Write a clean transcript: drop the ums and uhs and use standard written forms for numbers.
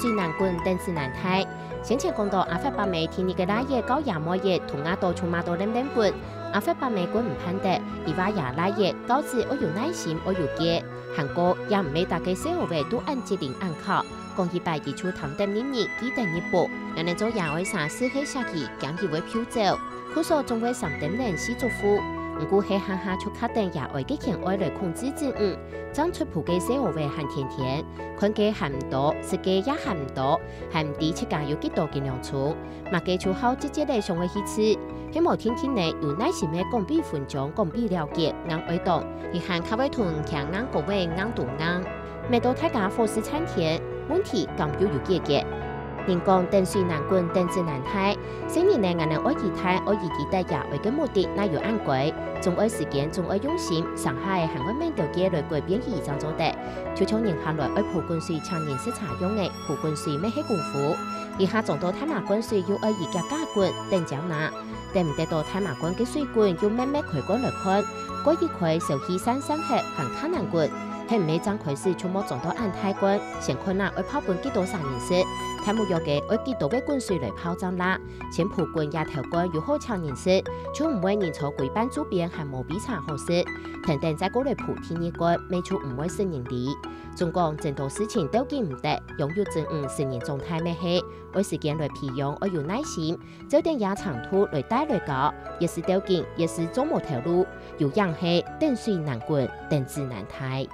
水难管，等子难睇。先前講到阿發白眉天日嘅拉嘢搞亞摩嘢同亞到從馬到冷冷管，阿發白眉管唔判得，而話亞拉嘢導致我有耐心，我有嘅，韓國也唔係大家小學都按節令按考，講一百二出堂等年年幾等一步，人哋做亞為啥時喺下期將佢會飄走，佢說仲會上等人死祝福。唔過係下下出卡定亞外嘅權威來控制之將出鋪嘅小學行天天，看嘅行唔到，食嘅也行唔到，還唔知出價有幾多斤量重，物嘅出口直接嚟上去吃。希望天天呢有耐心嘅講比分享，講比了解，硬愛懂，而行卡位團強硬個位硬度硬，未到大家貨市餐廳，問題咁有解決。人講等水難管，等子難睇。新年呢，我哋愛意睇，愛意記得亞為嘅目的，那要按規，仲愛時間，仲愛用心。上海嘅韓國面條嘅來改變而當做的，就從人下來愛蒲滾水常年是常用嘅，蒲滾水咩係功夫。而下撞到太麻滾水要愛意加加滾，等將拿，等唔得到太麻滾嘅水滾要慢慢開滾來看，過一塊小氣山山黑行卡難滾。係唔係張開始全部撞到按太滾，先看下愛泡滾幾多三年式，睇冇有嘅愛幾多嘅滾水嚟泡漿啦。先蒲滾也頭滾要好長年式，就唔會認錯鬼班主編係冇比茶好式。等再過嚟蒲天一滾，未出唔會成年理。總講整套事情都見唔得，擁有正成年狀態咩係，愛時間來培養，愛有耐心，就定也長途來帶來搞，也是條件，也是做冇條路，有樣係等水難滾，等子難睇。